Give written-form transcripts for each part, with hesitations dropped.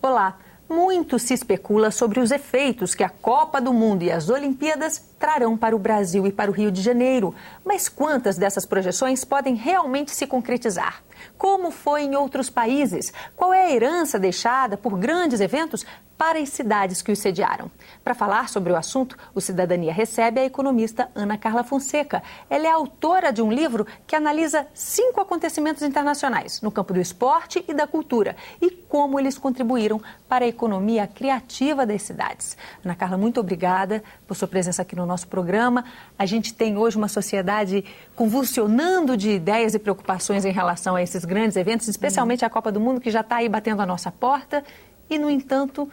Olá! Muito se especula sobre os efeitos que a Copa do Mundo e as Olimpíadas trarão para o Brasil e para o Rio de Janeiro. Mas quantas dessas projeções podem realmente se concretizar? Como foi em outros países? Qual é a herança deixada por grandes eventos para as cidades que os sediaram? Para falar sobre o assunto, o Cidadania recebe a economista Ana Carla Fonseca. Ela é autora de um livro que analisa 5 acontecimentos internacionais no campo do esporte e da cultura e como eles contribuíram para a economia criativa das cidades. Ana Carla, muito obrigada por sua presença aqui no nosso programa. A gente tem hoje uma sociedade convulsionando de ideias e preocupações em relação a esses grandes eventos, especialmente a Copa do Mundo, que já está aí batendo a nossa porta. E, no entanto,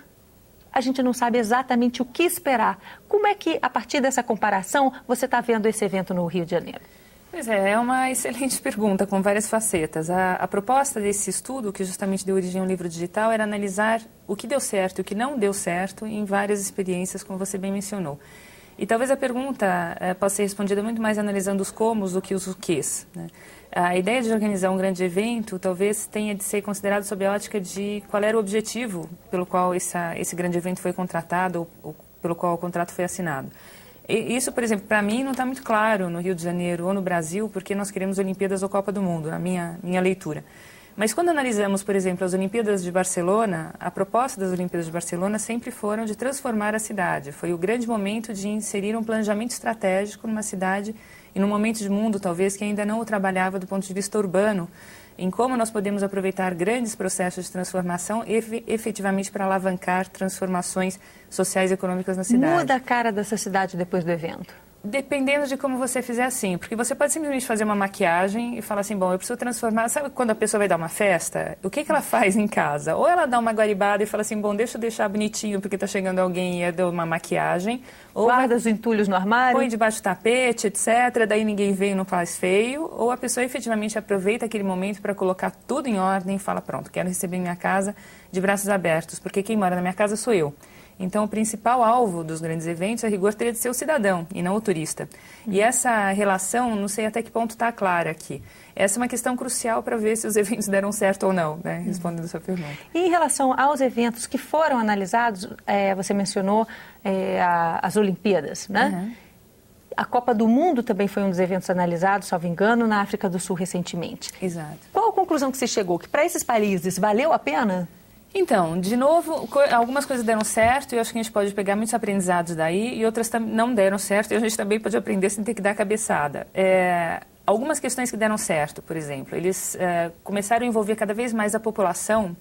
a gente não sabe exatamente o que esperar. Como é que, a partir dessa comparação, você está vendo esse evento no Rio de Janeiro? Pois é uma excelente pergunta, com várias facetas. A proposta desse estudo, que justamente deu origem ao livro digital, era analisar o que deu certo e o que não deu certo em várias experiências, como você bem mencionou. E talvez a pergunta possa ser respondida muito mais analisando os comos do que os quês, né? A ideia de organizar um grande evento talvez tenha de ser considerado sob a ótica de qual era o objetivo pelo qual esse grande evento foi contratado ou pelo qual o contrato foi assinado. E isso, por exemplo, para mim não está muito claro no Rio de Janeiro ou no Brasil, porque nós queremos Olimpíadas ou Copa do Mundo, na minha leitura. Mas quando analisamos, por exemplo, as Olimpíadas de Barcelona, a proposta das Olimpíadas de Barcelona sempre foram de transformar a cidade. Foi o grande momento de inserir um planejamento estratégico numa cidade e num momento de mundo, talvez, que ainda não o trabalhava do ponto de vista urbano, em como nós podemos aproveitar grandes processos de transformação efetivamente para alavancar transformações sociais e econômicas na cidade. Muda a cara dessa cidade depois do evento? Dependendo de como você fizer assim, porque você pode simplesmente fazer uma maquiagem e falar assim, bom, eu preciso transformar, sabe quando a pessoa vai dar uma festa? O que ela faz em casa? Ou ela dá uma guaribada e fala assim, bom, deixa eu deixar bonitinho porque está chegando alguém e deu uma maquiagem. Ou guarda os entulhos no armário. Põe debaixo do tapete, etc. Daí ninguém vê e não faz feio. Ou a pessoa efetivamente aproveita aquele momento para colocar tudo em ordem e fala, pronto, quero receber minha casa de braços abertos, porque quem mora na minha casa sou eu. Então, o principal alvo dos grandes eventos, a rigor, teria de ser o cidadão e não o turista. E essa relação, não sei até que ponto está clara aqui. Essa é uma questão crucial para ver se os eventos deram certo ou não, né? Respondendo a sua pergunta. E em relação aos eventos que foram analisados, você mencionou as Olimpíadas, né? A Copa do Mundo também foi um dos eventos analisados, salvo engano, na África do Sul recentemente. Exato. Qual a conclusão que se chegou? Que para esses países valeu a pena? Então, de novo, algumas coisas deram certo e eu acho que a gente pode pegar muitos aprendizados daí e outras não deram certo e a gente também pode aprender sem ter que dar cabeçada. Algumas questões que deram certo, por exemplo, eles começaram a envolver cada vez mais a população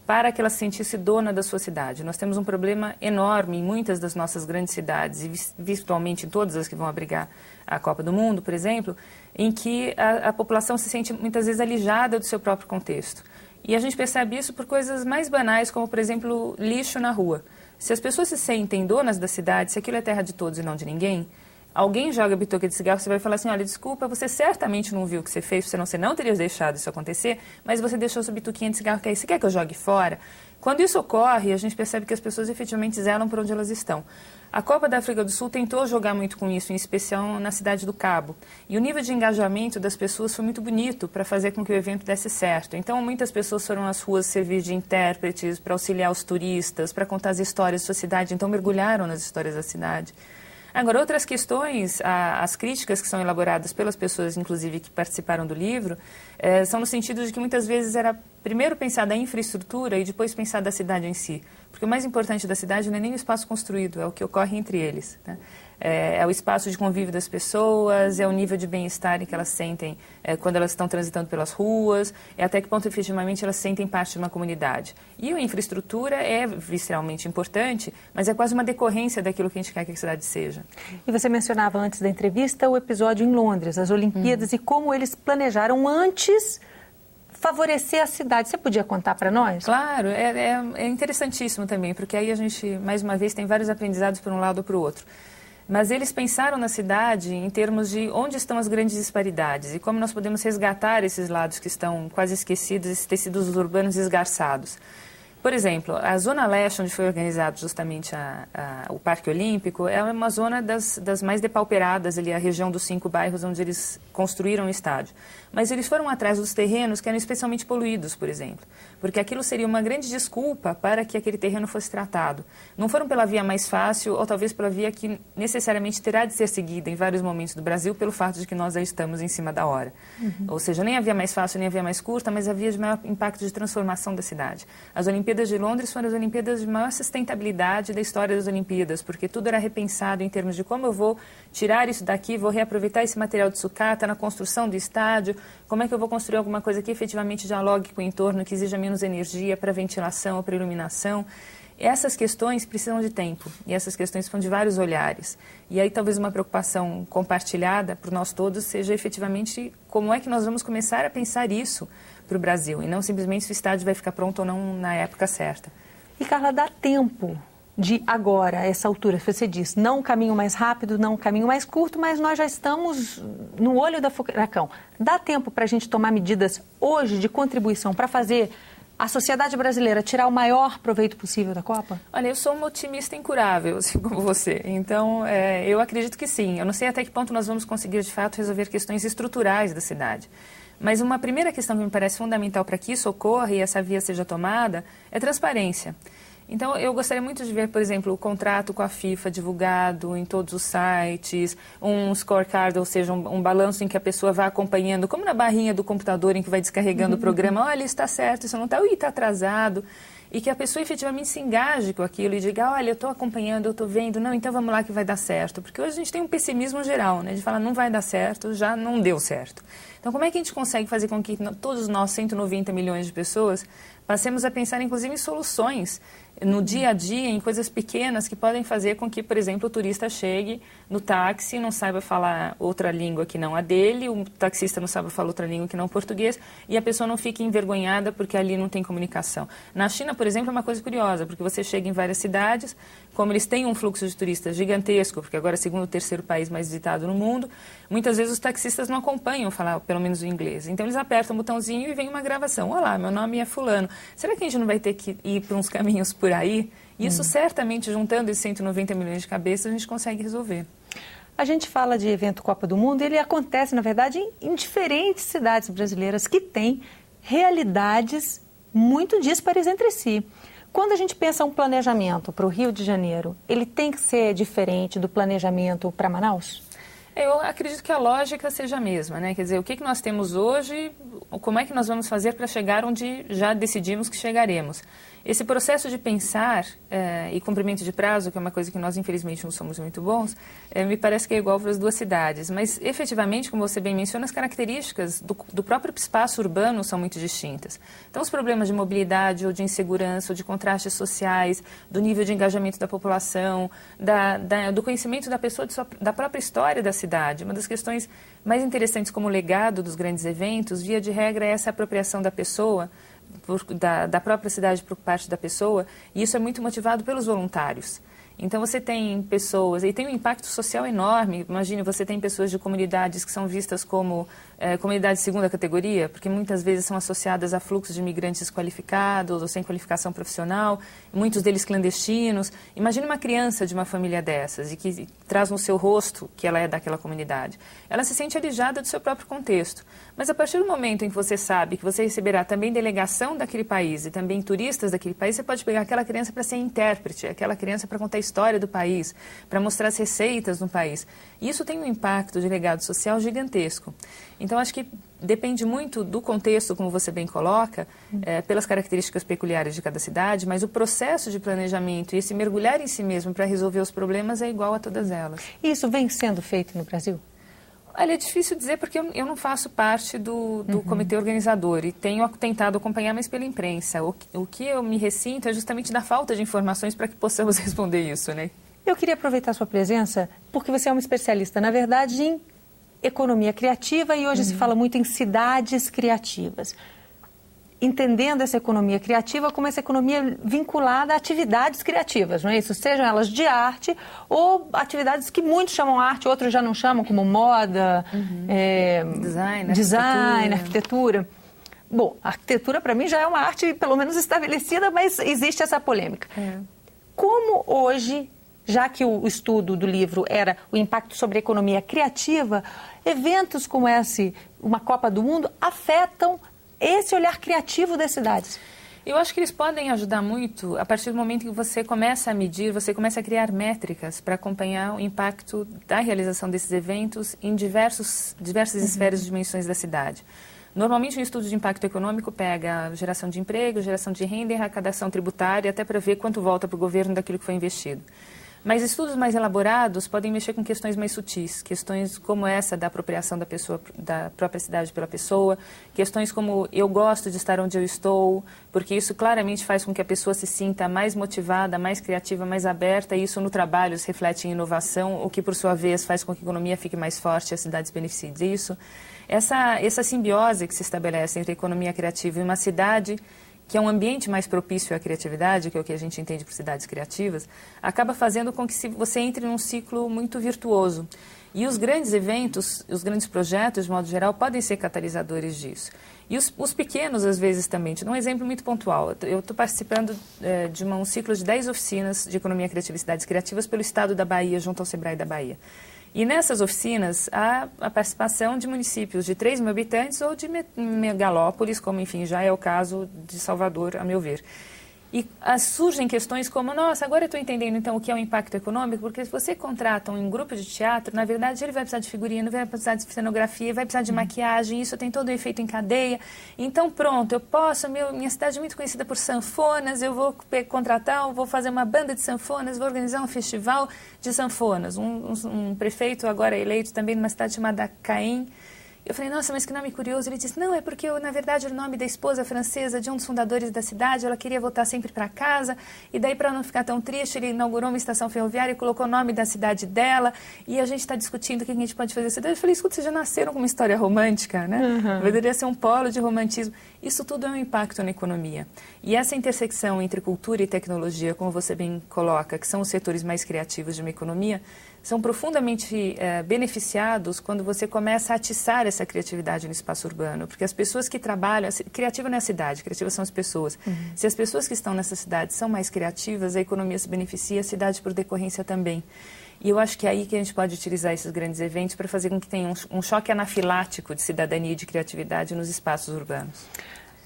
para que ela se sentisse dona da sua cidade. Nós temos um problema enorme em muitas das nossas grandes cidades, e virtualmente em todas as que vão abrigar a Copa do Mundo, por exemplo, em que a população se sente muitas vezes alijada do seu próprio contexto. E a gente percebe isso por coisas mais banais, como, por exemplo, lixo na rua. Se as pessoas se sentem donas da cidade, se aquilo é terra de todos e não de ninguém, alguém joga bitoca de cigarro, você vai falar assim, olha, desculpa, você certamente não viu o que você fez, senão você não teria deixado isso acontecer, mas você deixou sua bituquinha de cigarro, que aí você quer que eu jogue fora? Quando isso ocorre, a gente percebe que as pessoas efetivamente zelam por onde elas estão. A Copa da África do Sul tentou jogar muito com isso, em especial na cidade do Cabo. E o nível de engajamento das pessoas foi muito bonito para fazer com que o evento desse certo. Então, muitas pessoas foram às ruas servir de intérpretes, para auxiliar os turistas, para contar as histórias da sua cidade. Então, mergulharam nas histórias da cidade. Agora, outras questões, as críticas que são elaboradas pelas pessoas, inclusive, que participaram do livro, são no sentido de que muitas vezes era primeiro pensar da infraestrutura e depois pensar da cidade em si. Porque o mais importante da cidade não é nem o espaço construído, é o que ocorre entre eles, né? É o espaço de convívio das pessoas, é o nível de bem-estar em que elas sentem quando elas estão transitando pelas ruas, é até que ponto efetivamente elas sentem parte de uma comunidade. E a infraestrutura é visceralmente importante, mas é quase uma decorrência daquilo que a gente quer que a cidade seja. E você mencionava antes da entrevista o episódio em Londres, as Olimpíadas, e como eles planejaram antes favorecer a cidade. Você podia contar para nós? Claro, é interessantíssimo também, porque aí a gente, mais uma vez, tem vários aprendizados para um lado ou para o outro. Mas eles pensaram na cidade em termos de onde estão as grandes disparidades e como nós podemos resgatar esses lados que estão quase esquecidos, esses tecidos urbanos esgarçados. Por exemplo, a Zona Leste, onde foi organizado justamente o Parque Olímpico, é uma zona das mais depauperadas, ali, a região dos 5 bairros onde eles construíram o estádio. mas eles foram atrás dos terrenos que eram especialmente poluídos, por exemplo, porque aquilo seria uma grande desculpa para que aquele terreno fosse tratado. Não foram pela via mais fácil, ou talvez pela via que necessariamente terá de ser seguida em vários momentos do Brasil, pelo fato de que nós já estamos em cima da hora. Ou seja, nem a via mais fácil, nem a via mais curta, mas a via de maior impacto de transformação da cidade. As Olimpíadas de Londres foram as Olimpíadas de maior sustentabilidade da história das Olimpíadas, porque tudo era repensado em termos de como eu vou tirar isso daqui, vou reaproveitar esse material de sucata na construção do estádio, como é que eu vou construir alguma coisa que efetivamente dialogue com o entorno, que exija menos energia para ventilação ou para iluminação. Essas questões precisam de tempo, e essas questões são de vários olhares. E aí talvez uma preocupação compartilhada por nós todos seja efetivamente como é que nós vamos começar a pensar isso para o Brasil, e não simplesmente se o estádio vai ficar pronto ou não na época certa. E, Carla, dá tempo de agora, a essa altura, você disse, não um caminho mais rápido, não um caminho mais curto, mas nós já estamos no olho da furacão. Dá tempo para a gente tomar medidas hoje de contribuição para fazer a sociedade brasileira tirar o maior proveito possível da Copa? Olha, eu sou uma otimista incurável, assim como você. Então, eu acredito que sim. Eu não sei até que ponto nós vamos conseguir, de fato, resolver questões estruturais da cidade. Mas uma primeira questão que me parece fundamental para que isso ocorra e essa via seja tomada é transparência. Então, eu gostaria muito de ver, por exemplo, o contrato com a FIFA divulgado em todos os sites, um scorecard, ou seja, um balanço em que a pessoa vai acompanhando, como na barrinha do computador em que vai descarregando o programa, olha, isso está certo, isso não está, está atrasado, e que a pessoa efetivamente se engaje com aquilo e diga, olha, eu estou acompanhando, eu estou vendo, não, então vamos lá que vai dar certo. Porque hoje a gente tem um pessimismo geral, né, de falar, não vai dar certo, já não deu certo. Então, como é que a gente consegue fazer com que todos nós, 190 milhões de pessoas, passemos a pensar, inclusive, em soluções no dia a dia, em coisas pequenas que podem fazer com que, por exemplo, o turista chegue no táxi, não saiba falar outra língua que não a dele, o taxista não saiba falar outra língua que não o português, e a pessoa não fique envergonhada porque ali não tem comunicação. Na China, por exemplo, é uma coisa curiosa, porque você chega em várias cidades, como eles têm um fluxo de turistas gigantesco, porque agora é o segundo ou terceiro país mais visitado no mundo, muitas vezes os taxistas não acompanham falar pelo menos o inglês. Então eles apertam o botãozinho e vem uma gravação. Olá, meu nome é fulano. Será que a gente não vai ter que ir por uns caminhos por aí? Isso certamente, juntando esses 190 milhões de cabeças, a gente consegue resolver. A gente fala de evento Copa do Mundo, ele acontece, na verdade, em diferentes cidades brasileiras que têm realidades muito díspares entre si. Quando a gente pensa um planejamento para o Rio de Janeiro, ele tem que ser diferente do planejamento para Manaus? Eu acredito que a lógica seja a mesma, né? Quer dizer, o que nós temos hoje, como é que nós vamos fazer para chegar onde já decidimos que chegaremos? Esse processo de pensar e cumprimento de prazo, que é uma coisa que nós, infelizmente, não somos muito bons, me parece que é igual para as duas cidades. Mas, efetivamente, como você bem menciona, as características do próprio espaço urbano são muito distintas. Então, os problemas de mobilidade, ou de insegurança, ou de contrastes sociais, do nível de engajamento da população, do conhecimento da pessoa, da própria história da cidade. Uma das questões mais interessantes como legado dos grandes eventos, via de regra, é essa apropriação da pessoa, da própria cidade por parte da pessoa, e isso é muito motivado pelos voluntários. Então você tem pessoas, e tem um impacto social enorme. Imagine, você tem pessoas de comunidades que são vistas como comunidades de segunda categoria, porque muitas vezes são associadas a fluxos de imigrantes qualificados ou sem qualificação profissional, muitos deles clandestinos. Imagine uma criança de uma família dessas e que traz no seu rosto que ela é daquela comunidade. Ela se sente alijada do seu próprio contexto. Mas a partir do momento em que você sabe que você receberá também delegação daquele país e também turistas daquele país, você pode pegar aquela criança para ser intérprete, aquela criança para contar a história do país, para mostrar as receitas no país. E isso tem um impacto de legado social gigantesco. Então, acho que depende muito do contexto, como você bem coloca, pelas características peculiares de cada cidade, mas o processo de planejamento e esse mergulhar em si mesmo para resolver os problemas é igual a todas elas. E isso vem sendo feito no Brasil? Olha, é difícil dizer porque eu não faço parte do comitê organizador e tenho tentado acompanhar mais pela imprensa. O que eu me ressinto é justamente da falta de informações para que possamos responder isso, né? Eu queria aproveitar a sua presença porque você é uma especialista, na verdade, em economia criativa e hoje se fala muito em cidades criativas. Entendendo essa economia criativa como essa economia vinculada a atividades criativas, não é isso? Sejam elas de arte ou atividades que muitos chamam arte, outros já não chamam, como moda, design, arquitetura. Bom, a arquitetura para mim já é uma arte pelo menos estabelecida, mas existe essa polêmica. Como hoje já que o estudo do livro era o impacto sobre a economia criativa, eventos como esse, uma Copa do Mundo, afetam esse olhar criativo das cidades? Eu acho que eles podem ajudar muito a partir do momento que você começa a medir, você começa a criar métricas para acompanhar o impacto da realização desses eventos em diversas esferas e dimensões da cidade. Normalmente, um estudo de impacto econômico pega geração de emprego, geração de renda e arrecadação tributária, até para ver quanto volta para o governo daquilo que foi investido. Mas estudos mais elaborados podem mexer com questões mais sutis, questões como essa da apropriação da pessoa, da própria cidade pela pessoa, questões como eu gosto de estar onde eu estou, porque isso claramente faz com que a pessoa se sinta mais motivada, mais criativa, mais aberta, e isso no trabalho se reflete em inovação, o que por sua vez faz com que a economia fique mais forte e as cidades beneficiem disso. Essa simbiose que se estabelece entre a economia criativa e uma cidade que é um ambiente mais propício à criatividade, que é o que a gente entende por cidades criativas, acaba fazendo com que você entre num ciclo muito virtuoso. E os grandes eventos, os grandes projetos, de modo geral, podem ser catalisadores disso. E os pequenos, às vezes, também. Te dou um exemplo muito pontual. Eu estou participando de um ciclo de 10 oficinas de economia criativa e cidades criativas pelo estado da Bahia, junto ao Sebrae da Bahia. E nessas oficinas há a participação de municípios de 3 mil habitantes ou de megalópolis, como, enfim, já é o caso de Salvador, a meu ver. E surgem questões como, nossa, agora eu estou entendendo então o que é o impacto econômico, porque se você contrata um grupo de teatro, na verdade ele vai precisar de figurino, vai precisar de cenografia, vai precisar de maquiagem, isso tem todo o efeito em cadeia. Então pronto, eu posso, minha cidade é muito conhecida por sanfonas, eu vou contratar, vou fazer uma banda de sanfonas, vou organizar um festival de sanfonas. Um prefeito agora eleito também numa cidade chamada Caen. Eu falei, nossa, mas que nome curioso. Ele disse, não, é porque, na verdade, o nome da esposa francesa de um dos fundadores da cidade, ela queria voltar sempre para casa, e daí, para não ficar tão triste, ele inaugurou uma estação ferroviária e colocou o nome da cidade dela, e a gente está discutindo o que a gente pode fazer. Eu falei, escuta, vocês já nasceram com uma história romântica, né? Poderia ser um polo de romantismo. Isso tudo é um impacto na economia. E essa intersecção entre cultura e tecnologia, como você bem coloca, que são os setores mais criativos de uma economia, são profundamente beneficiados quando você começa a atiçar essa criatividade no espaço urbano, porque as pessoas que trabalham, criativa não é a cidade, criativas são as pessoas. Se as pessoas que estão nessa cidade são mais criativas, a economia se beneficia, a cidade por decorrência também. E eu acho que é aí que a gente pode utilizar esses grandes eventos para fazer com que tenha um choque anafilático de cidadania e de criatividade nos espaços urbanos.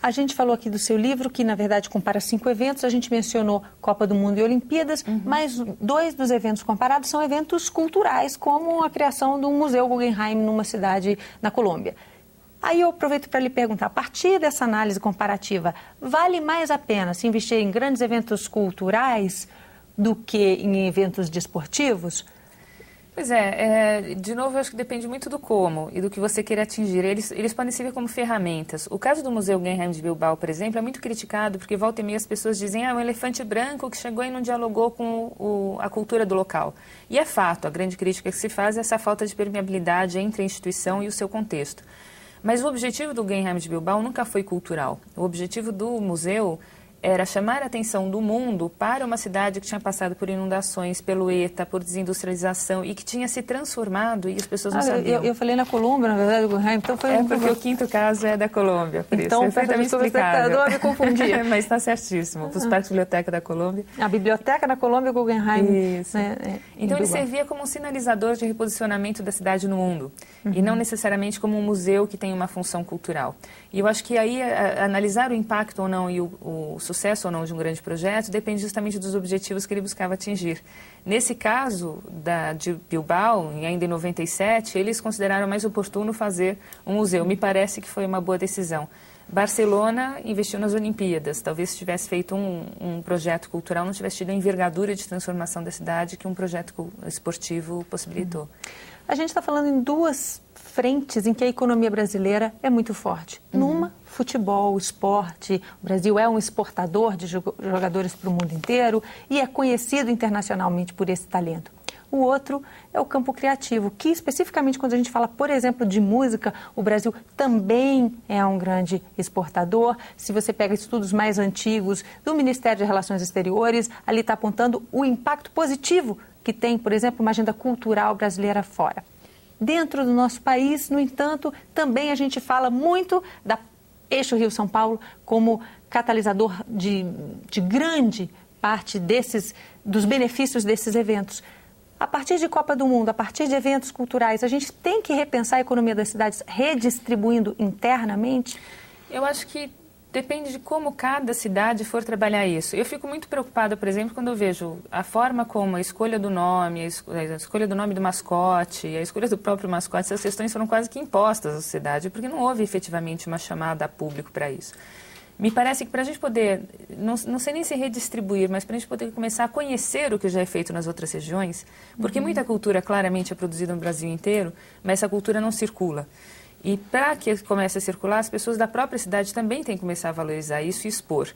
A gente falou aqui do seu livro, que na verdade compara 5 eventos, a gente mencionou Copa do Mundo e Olimpíadas, mas 2 dos eventos comparados são eventos culturais, como a criação de um museu Guggenheim numa cidade na Colômbia. Aí eu aproveito para lhe perguntar, a partir dessa análise comparativa, vale mais a pena se investir em grandes eventos culturais do que em eventos desportivos? Pois de novo, eu acho que depende muito do como e do que você queira atingir. Eles podem servir como ferramentas. O caso do Museu Guggenheim de Bilbao, por exemplo, é muito criticado, porque volta e meia as pessoas dizem um elefante branco que chegou e não dialogou com a cultura do local. E é fato, a grande crítica que se faz é essa falta de permeabilidade entre a instituição e o seu contexto. Mas o objetivo do Guggenheim de Bilbao nunca foi cultural. O objetivo do museu era chamar a atenção do mundo para uma cidade que tinha passado por inundações, pelo ETA, por desindustrialização e que tinha se transformado e as pessoas não sabiam. Eu falei na Colômbia, na verdade, do Guggenheim, então foi... porque o quinto caso é da Colômbia, por então, isso. Perfeitamente explicável. Me confundir. Mas está certíssimo, os parques biblioteca da Colômbia. A biblioteca da Colômbia, Guggenheim. Isso. Então ele servia como um sinalizador de reposicionamento da cidade no mundo e não necessariamente como um museu que tem uma função cultural. E eu acho que aí analisar o impacto ou não e o sucesso ou não de um grande projeto depende justamente dos objetivos que ele buscava atingir. Nesse caso de Bilbao, ainda em 97, eles consideraram mais oportuno fazer um museu. Me parece que foi uma boa decisão. Barcelona investiu nas Olimpíadas. Talvez se tivesse feito um projeto cultural, não tivesse tido a envergadura de transformação da cidade que um projeto esportivo possibilitou. A gente está falando em 2 frentes em que a economia brasileira é muito forte. Numa, futebol, esporte. O Brasil é um exportador de jogadores para o mundo inteiro e é conhecido internacionalmente por esse talento. O outro é o campo criativo, que especificamente quando a gente fala, por exemplo, de música, o Brasil também é um grande exportador. Se você pega estudos mais antigos do Ministério de Relações Exteriores, ali está apontando o impacto positivo que tem, por exemplo, uma agenda cultural brasileira fora. Dentro do nosso país, no entanto, também a gente fala muito da Eixo Rio-São Paulo como catalisador de grande parte dos benefícios desses eventos. A partir de Copa do Mundo, a partir de eventos culturais, a gente tem que repensar a economia das cidades redistribuindo internamente? Eu acho que depende de como cada cidade for trabalhar isso. Eu fico muito preocupada, por exemplo, quando eu vejo a forma como a escolha do nome, a escolha do nome do mascote, a escolha do próprio mascote, essas questões foram quase que impostas à sociedade, porque não houve efetivamente uma chamada a público para isso. Me parece que para a gente poder, não sei nem se redistribuir, mas para a gente poder começar a conhecer o que já é feito nas outras regiões, porque muita cultura claramente é produzida no Brasil inteiro, mas essa cultura não circula. E para que comece a circular, as pessoas da própria cidade também têm que começar a valorizar isso e expor.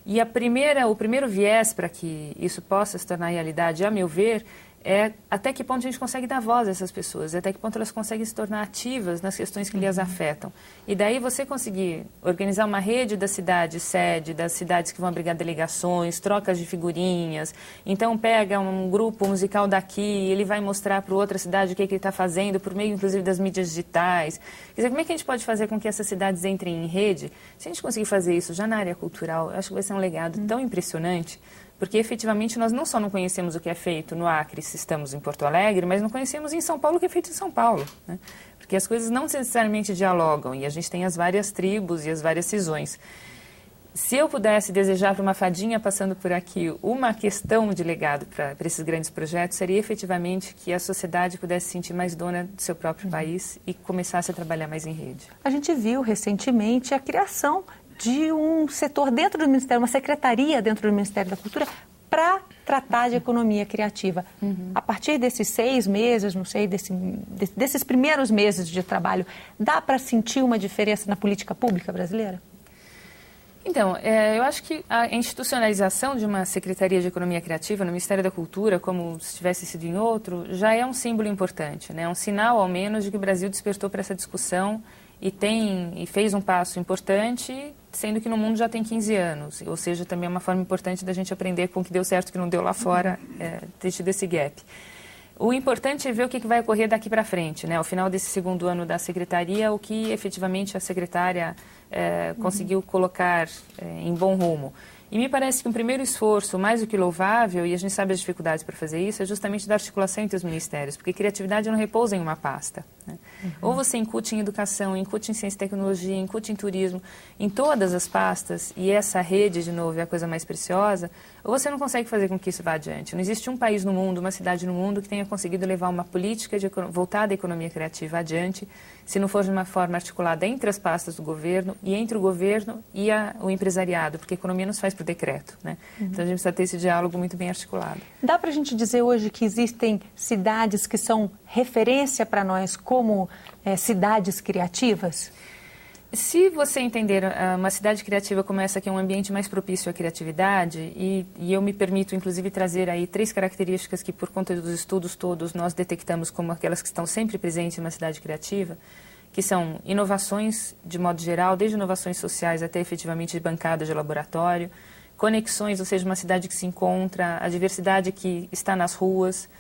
E o primeiro viés para que isso possa se tornar realidade, a meu ver, é até que ponto a gente consegue dar voz a essas pessoas, até que ponto elas conseguem se tornar ativas nas questões que lhes afetam. E daí você conseguir organizar uma rede da cidade, sede, das cidades que vão abrigar delegações, trocas de figurinhas. Então pega um grupo musical daqui, ele vai mostrar para outra cidade o que ele está fazendo, por meio inclusive das mídias digitais. Quer dizer, como é que a gente pode fazer com que essas cidades entrem em rede? Se a gente conseguir fazer isso já na área cultural, eu acho que vai ser um legado tão impressionante. Porque, efetivamente, nós não só não conhecemos o que é feito no Acre, se estamos em Porto Alegre, mas não conhecemos em São Paulo o que é feito em São Paulo, né? Porque as coisas não necessariamente dialogam e a gente tem as várias tribos e as várias cisões. Se eu pudesse desejar para uma fadinha passando por aqui uma questão de legado para esses grandes projetos, seria efetivamente que a sociedade pudesse se sentir mais dona do seu próprio país e começasse a trabalhar mais em rede. A gente viu recentemente a criação de um setor dentro do Ministério, uma secretaria dentro do Ministério da Cultura para tratar de economia criativa. A partir desses 6 meses, não sei, desses primeiros meses de trabalho, dá para sentir uma diferença na política pública brasileira? Então, eu acho que a institucionalização de uma Secretaria de Economia Criativa no Ministério da Cultura, como se tivesse sido em outro, já é um símbolo importante, né? Um sinal, ao menos, de que o Brasil despertou para essa discussão e fez um passo importante, sendo que no mundo já tem 15 anos. Ou seja, também é uma forma importante da gente aprender com o que deu certo e o que não deu lá fora, ter tido esse gap. O importante é ver o que vai ocorrer daqui para frente, né? Ao final desse segundo ano da secretaria, o que efetivamente a secretária conseguiu colocar em bom rumo. E me parece que um primeiro esforço, mais do que louvável, e a gente sabe as dificuldades para fazer isso, é justamente da articulação entre os ministérios, porque criatividade não repousa em uma pasta, né? Ou você incute em educação, incute em ciência e tecnologia, incute em turismo, em todas as pastas, e essa rede, de novo, é a coisa mais preciosa, ou você não consegue fazer com que isso vá adiante. Não existe um país no mundo, uma cidade no mundo que tenha conseguido levar uma política voltada à economia criativa adiante, se não for de uma forma articulada entre as pastas do governo e entre o governo e o empresariado, porque a economia não se faz por decreto, né? Então a gente precisa ter esse diálogo muito bem articulado. Dá para a gente dizer hoje que existem cidades que são referência para nós como cidades criativas? Se você entender uma cidade criativa como essa, que é um ambiente mais propício à criatividade, e eu me permito, inclusive, trazer aí 3 características que, por conta dos estudos todos, nós detectamos como aquelas que estão sempre presentes em uma cidade criativa, que são inovações, de modo geral, desde inovações sociais até, efetivamente, de bancada de laboratório, conexões, ou seja, uma cidade que se encontra, a diversidade que está nas ruas,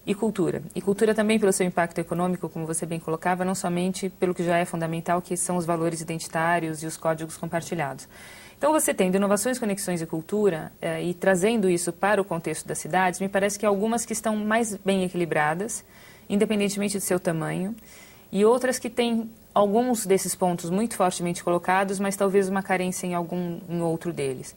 e cultura. E cultura também pelo seu impacto econômico, como você bem colocava, não somente pelo que já é fundamental, que são os valores identitários e os códigos compartilhados. Então, você tendo inovações, conexões e cultura, e trazendo isso para o contexto das cidades, me parece que algumas que estão mais bem equilibradas, independentemente do seu tamanho, e outras que têm alguns desses pontos muito fortemente colocados, mas talvez uma carência em outro deles.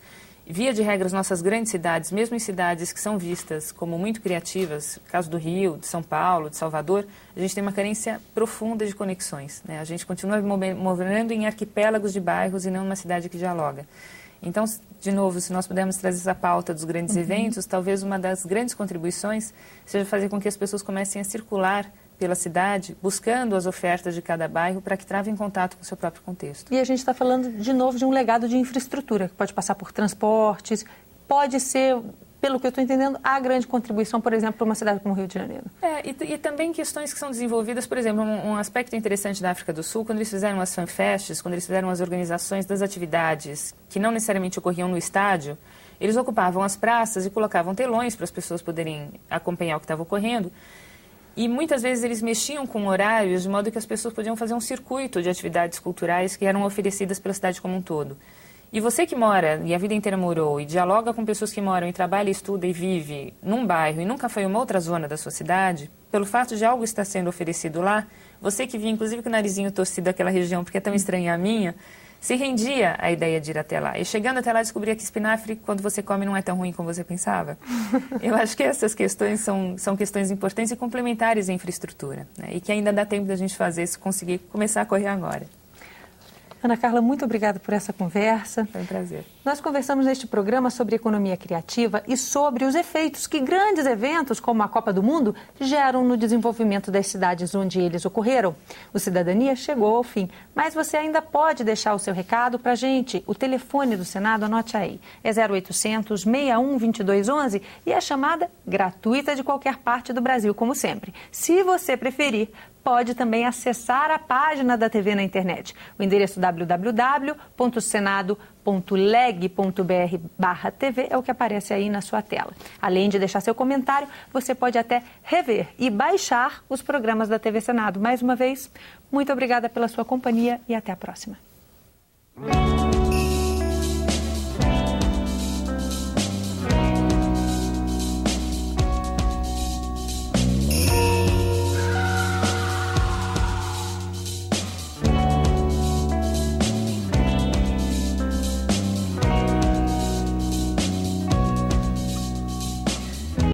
Via de regra, as nossas grandes cidades, mesmo em cidades que são vistas como muito criativas, no caso do Rio, de São Paulo, de Salvador, a gente tem uma carência profunda de conexões, né? A gente continua movendo em arquipélagos de bairros e não uma cidade que dialoga. Então, de novo, se nós pudermos trazer essa pauta dos grandes eventos, talvez uma das grandes contribuições seja fazer com que as pessoas comecem a circular pela cidade, buscando as ofertas de cada bairro para que travem contato com o seu próprio contexto. E a gente está falando, de novo, de um legado de infraestrutura, que pode passar por transportes, pode ser, pelo que eu estou entendendo, a grande contribuição, por exemplo, para uma cidade como o Rio de Janeiro. E também questões que são desenvolvidas, por exemplo, um aspecto interessante da África do Sul, quando eles fizeram as fanfests, quando eles fizeram as organizações das atividades que não necessariamente ocorriam no estádio, eles ocupavam as praças e colocavam telões para as pessoas poderem acompanhar o que estava ocorrendo. E muitas vezes eles mexiam com horários de modo que as pessoas podiam fazer um circuito de atividades culturais que eram oferecidas pela cidade como um todo. E você que mora, e a vida inteira morou, e dialoga com pessoas que moram e trabalha, estuda e vive num bairro e nunca foi em uma outra zona da sua cidade, pelo fato de algo estar sendo oferecido lá, você que vinha inclusive com o narizinho torcido daquela região, porque é tão estranha a minha, se rendia à ideia de ir até lá. E chegando até lá, descobria que espinafre, quando você come, não é tão ruim como você pensava. Eu acho que essas questões são questões importantes e complementares à infraestrutura, né? E que ainda dá tempo da gente fazer se conseguir começar a correr agora. Ana Carla, muito obrigada por essa conversa. Foi um prazer. Nós conversamos neste programa sobre economia criativa e sobre os efeitos que grandes eventos como a Copa do Mundo geram no desenvolvimento das cidades onde eles ocorreram. O Cidadania chegou ao fim, mas você ainda pode deixar o seu recado para a gente. O telefone do Senado, anote aí, é 0800 61 2211 e a chamada gratuita de qualquer parte do Brasil, como sempre. Se você preferir, pode também acessar a página da TV na internet. O endereço www.senado.leg.br/TV é o que aparece aí na sua tela. Além de deixar seu comentário, você pode até rever e baixar os programas da TV Senado. Mais uma vez, muito obrigada pela sua companhia e até a próxima.